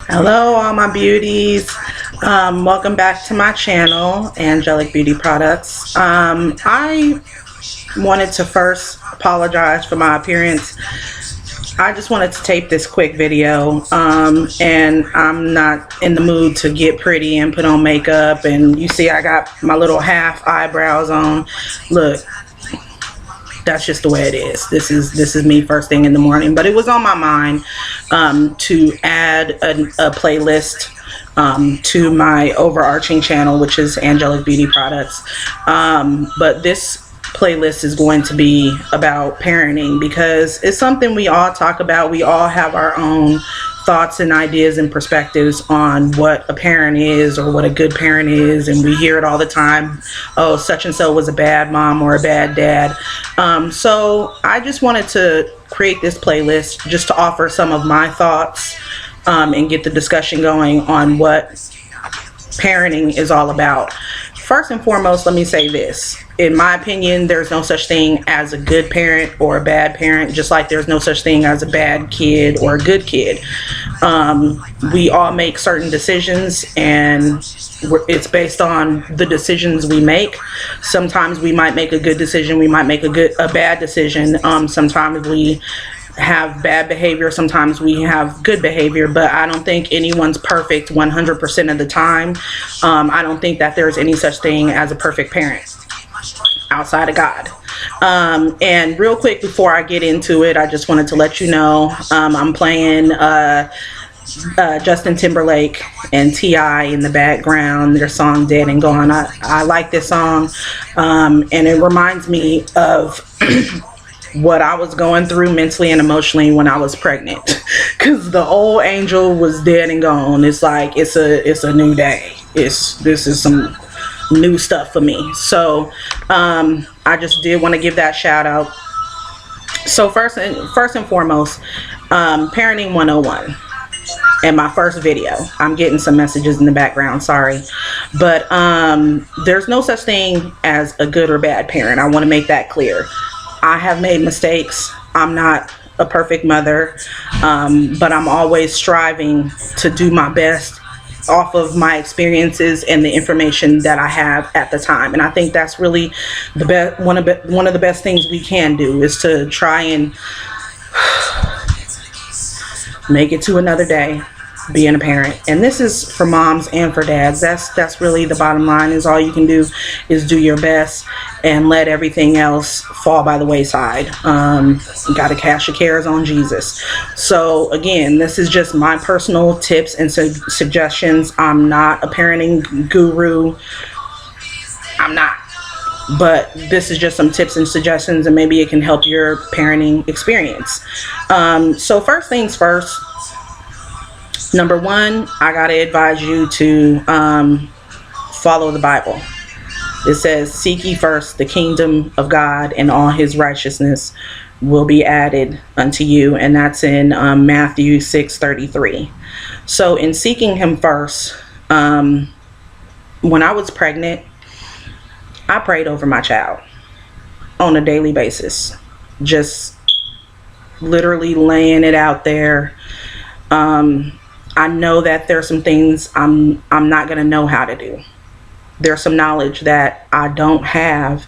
Hello, all my beauties. Welcome back to my channel, Angelic Beauty Products. I wanted to first apologize for my appearance. I just wanted to tape this quick video, and I'm not in the mood to get pretty and put on makeup. And you see, I got my little half eyebrows on. Look, that's just the way it is. This is me first thing in the morning, but it was on my mind to add a playlist to my overarching channel, which is Angelic Beauty Products. But this playlist is going to be about parenting because it's something we all talk about. We all have our own thoughts and ideas and perspectives on what a parent is or what a good parent is, and we hear it all the time. Oh, such and so was a bad mom or a bad dad. So I just wanted to create this playlist just to offer some of my thoughts and get the discussion going on what parenting is all about. First and foremost, let me say this. In my opinion, there's no such thing as a good parent or a bad parent, just like there's no such thing as a bad kid or a good kid. We all make certain decisions, and it's based on the decisions we make. Sometimes we might make a good decision, we might make a bad decision. Sometimes we have bad behavior, sometimes we have good behavior, but I don't think anyone's perfect 100% of the time. I don't think that there's any such thing as a perfect parent outside of God. And real quick before I get into it, I just wanted to let you know I'm playing Justin Timberlake and T.I. in the background, their song Dead and Gone. I like this song, and it reminds me of what I was going through mentally and emotionally when I was pregnant, because the old Angel was dead and gone. It's like it's a new day. This is some new stuff for me. So I just did want to give that shout out. So first and foremost, parenting 101. And my first video, I'm getting some messages in the background, sorry, but there's no such thing as a good or bad parent. I want to make that clear. I have made mistakes. I'm not a perfect mother, but I'm always striving to do my best off of my experiences and the information that I have at the time. And I think that's really the best, one of the best things we can do is to try and make it to another day being a parent. And this is for moms and for dads. That's really the bottom line, is all you can do is do your best and let everything else fall by the wayside. You got to cast your cares on Jesus. So again, this is just my personal tips and suggestions. I'm not a parenting guru. I'm not. But this is just some tips and suggestions, and maybe it can help your parenting experience. So first things first, number one, I gotta advise you to follow the Bible. It says, seek ye first the kingdom of God, and all his righteousness will be added unto you. And that's in Matthew 6:33. So in seeking him first, when I was pregnant, I prayed over my child on a daily basis, just literally laying it out there. I know that there's some things I'm not going to know how to do. There's some knowledge that I don't have,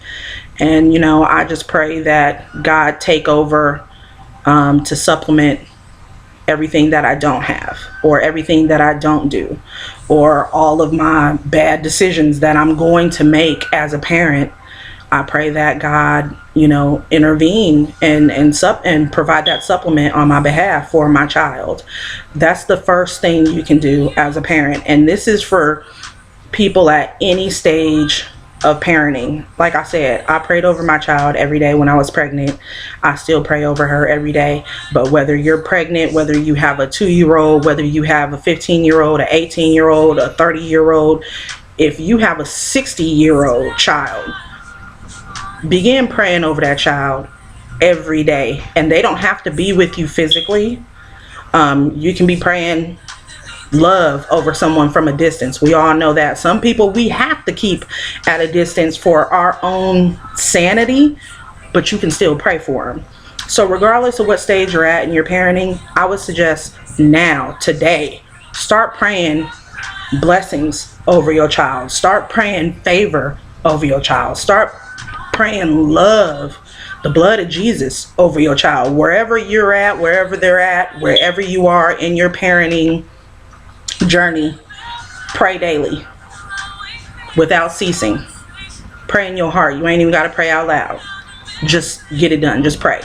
and I just pray that God take over to supplement everything that I don't have, or everything that I don't do, or all of my bad decisions that I'm going to make as a parent. I pray that God, intervene and provide that supplement on my behalf for my child. That's the first thing you can do as a parent. And this is for people at any stage of parenting. Like I said, I prayed over my child every day when I was pregnant. I still pray over her every day. But whether you're pregnant, whether you have a 2-year-old, whether you have a 15-year-old, an 18-year-old, a 30-year-old, if you have a 60-year-old child, begin praying over that child every day. And they don't have to be with you physically. You can be praying love over someone from a distance. We all know that some people we have to keep at a distance for our own sanity, but you can still pray for them. So regardless of what stage you're at in your parenting, I would suggest now, today, Start praying blessings over your child. Start praying favor over your child. Start praying love, the blood of Jesus over your child. Wherever you're at, wherever they're at, wherever you are in your parenting journey, pray daily without ceasing. Pray in your heart. You ain't even got to pray out loud. Just get it done. Just pray.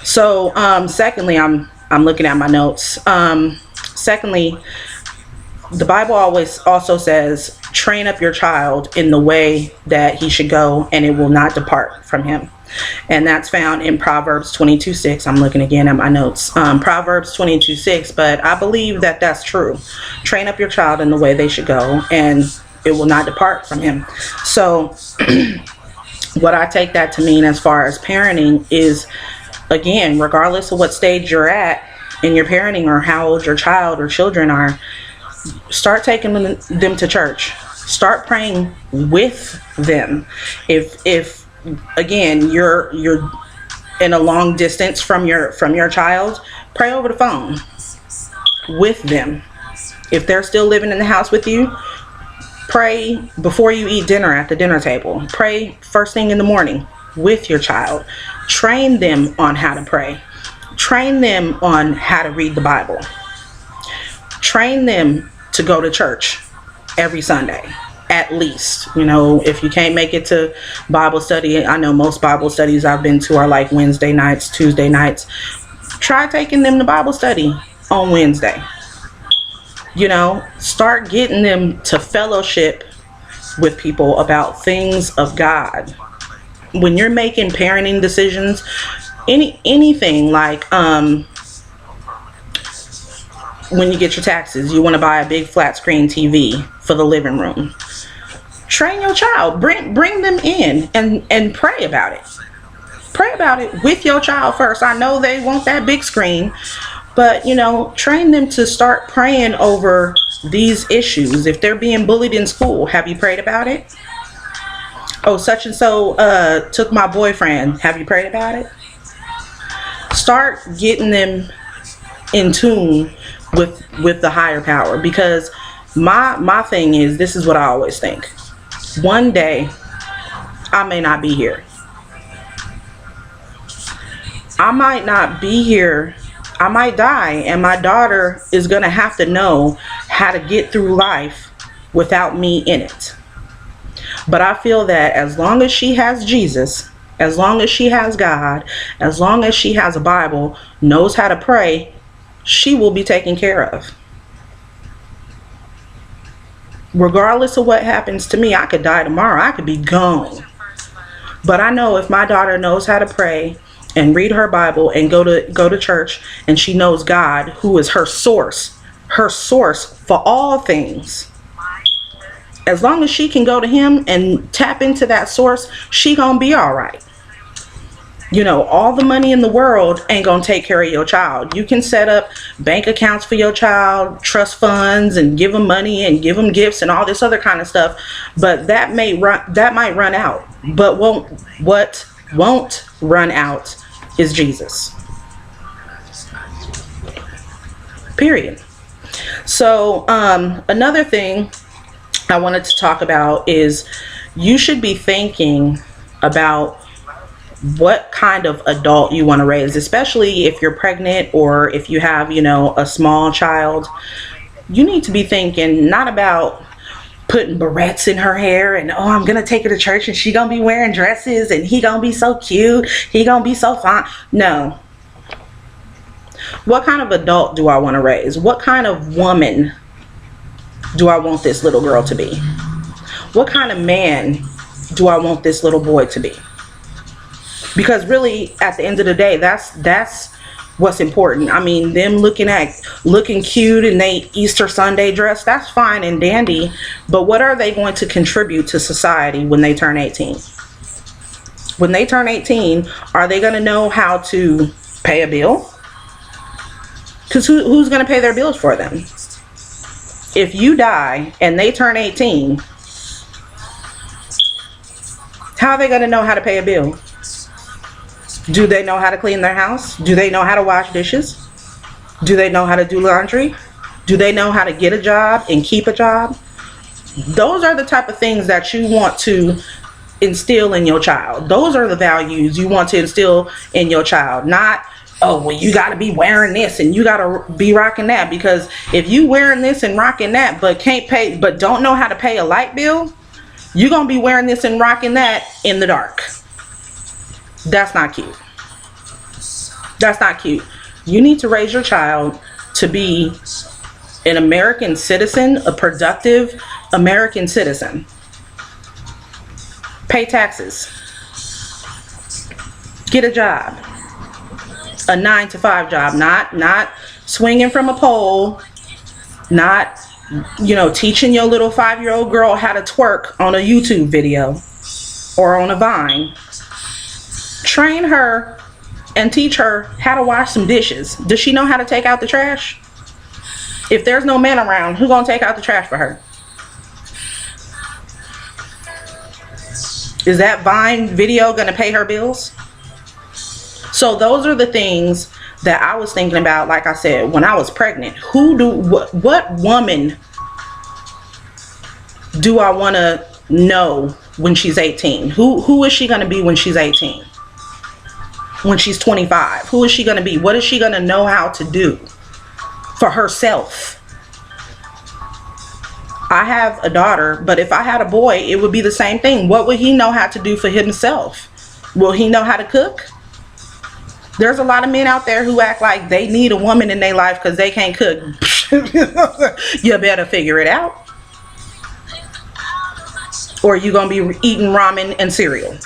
So, secondly, I'm looking at my notes. Secondly, the Bible always also says, train up your child in the way that he should go, and it will not depart from him. And that's found in Proverbs 22:6. I'm looking again at my notes. Proverbs 22:6. But I believe that that's true. Train up your child in the way they should go, and it will not depart from him. So what I take that to mean as far as parenting is, again, regardless of what stage you're at in your parenting or how old your child or children are, start taking them to church. Start praying with them. If again you're in a long distance from your child, pray over the phone with them. If they're still living in the house with you, pray before you eat dinner at the dinner table. Pray first thing in the morning with your child. Train them on how to pray. Train them on how to read the Bible. Train them to go to church every Sunday, at least. You know, if you can't make it to Bible study, I know most Bible studies I've been to are like Wednesday nights, Tuesday nights. Try taking them to Bible study on Wednesday. You know, start getting them to fellowship with people about things of God. When you're making parenting decisions, anything like when you get your taxes, you want to buy a big flat screen TV for the living room. Train your child. Bring them in and pray about it. Pray about it with your child first. I know they want that big screen, but, you know, train them to start praying over these issues. If they're being bullied in school, have you prayed about it? Oh, such and so took my boyfriend. Have you prayed about it? Start getting them in tune with the higher power, because my thing is, this is what I always think. One day, I may not be here. I might not be here. I might die, and my daughter is going to have to know how to get through life without me in it. But I feel that as long as she has Jesus, as long as she has God, as long as she has a Bible, knows how to pray, she will be taken care of. Regardless of what happens to me, I could die tomorrow. I could be gone. But I know if my daughter knows how to pray and read her Bible and go to church, and she knows God, who is her source for all things. As long as she can go to him and tap into that source, she gonna be all right. You know, all the money in the world ain't gonna take care of your child. You can set up bank accounts for your child, trust funds, and give them money and give them gifts and all this other kind of stuff, but that might run out. But what won't run out is Jesus. Period. So another thing I wanted to talk about is, you should be thinking about what kind of adult you want to raise, especially if you're pregnant or if you have, you know, a small child. You need to be thinking not about putting barrettes in her hair and, oh, I'm gonna take her to church and she gonna be wearing dresses and he gonna be so cute, he gonna be so fine. No. What kind of adult do I want to raise? What kind of woman do I want this little girl to be? What kind of man do I want this little boy to be? Because really, at the end of the day, that's what's important. I mean, them looking cute in they Easter Sunday dress, that's fine and dandy, but what are they going to contribute to society when they turn 18? When they turn 18, are they going to know how to pay a bill? Because who's going to pay their bills for them? If you die and they turn 18, how are they going to know how to pay a bill? Do they know how to clean their house? Do they know how to wash dishes? Do they know how to do laundry? Do they know how to get a job and keep a job? Those are the type of things that you want to instill in your child. Those are the values you want to instill in your child. Not, oh, well, you got to be wearing this and you got to be rocking that. Because if you wearing this and rocking that but can't pay, but don't know how to pay a light bill, you're going to be wearing this and rocking that in the dark. That's not cute. That's not cute. You need to raise your child to be an American citizen, a productive American citizen. Pay taxes. Get a job. A 9-to-5 job. Not swinging from a pole. Not, you know, teaching your little 5-year-old girl how to twerk on a YouTube video or on a Vine. Train her and teach her how to wash some dishes. Does she know how to take out the trash? If there's no man around, who's gonna take out the trash for her? Is that Vine video gonna pay her bills? So those are the things that I was thinking about. Like I said, when I was pregnant, what woman do I want to know when she's 18? Who is she gonna be when she's 18? When she's 25? Who is she gonna be? What is she gonna know how to do for herself? I have a daughter, but if I had a boy, it would be the same thing. What would he know how to do for himself? Will he know how to cook? There's a lot of men out there who act like they need a woman in their life because they can't cook. You better figure it out, or you're gonna be eating ramen and cereal.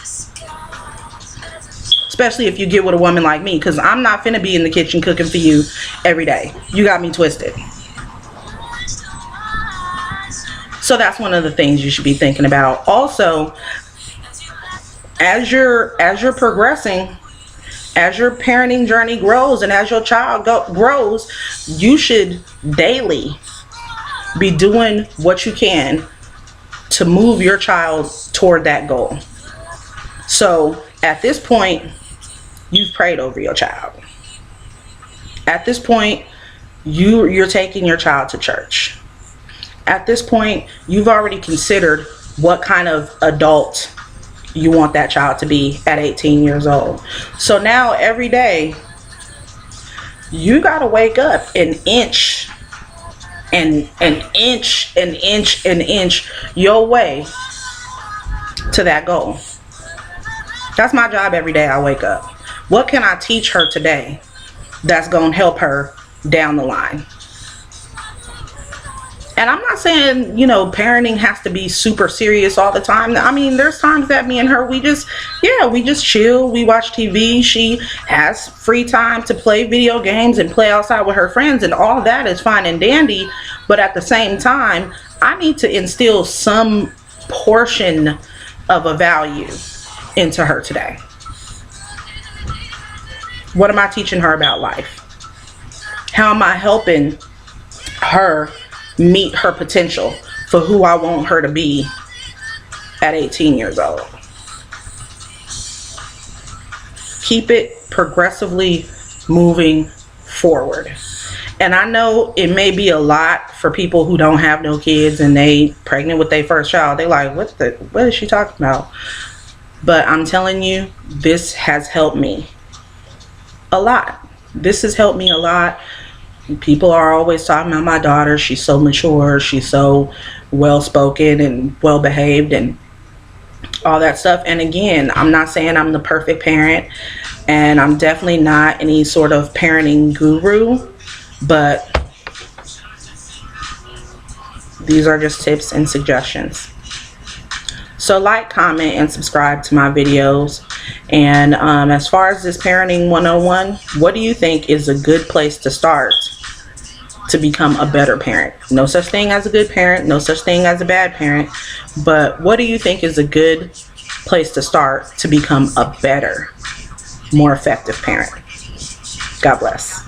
Especially if you get with a woman like me, because I'm not finna be in the kitchen cooking for you every day. You got me twisted. So that's one of the things you should be thinking about. Also, as you're progressing, as your parenting journey grows and as your child grows, you should daily be doing what you can to move your child toward that goal. So at this point, you've prayed over your child. At this point, you're taking your child to church. At this point, you've already considered what kind of adult you want that child to be at 18 years old. So now every day, you got to wake up and inch your way to that goal. That's my job every day I wake up. What can I teach her today that's going to help her down the line? And I'm not saying, you know, parenting has to be super serious all the time. I mean, there's times that me and her, we just chill. We watch TV. She has free time to play video games and play outside with her friends, and all that is fine and dandy. But at the same time, I need to instill some portion of a value into her today. What am I teaching her about life? How am I helping her meet her potential for who I want her to be at 18 years old? Keep it progressively moving forward. And I know it may be a lot for people who don't have no kids and they pregnant with their first child. They like, what is she talking about? But I'm telling you, this has helped me a lot. This has helped me a lot. People are always talking about my daughter. She's so mature. She's so well-spoken and well-behaved and all that stuff. And again, I'm not saying I'm the perfect parent, and I'm definitely not any sort of parenting guru, but these are just tips and suggestions. So like, comment, and subscribe to my videos. And as far as this parenting 101, what do you think is a good place to start to become a better parent? No such thing as a good parent, no such thing as a bad parent, but what do you think is a good place to start to become a better, more effective parent? God bless.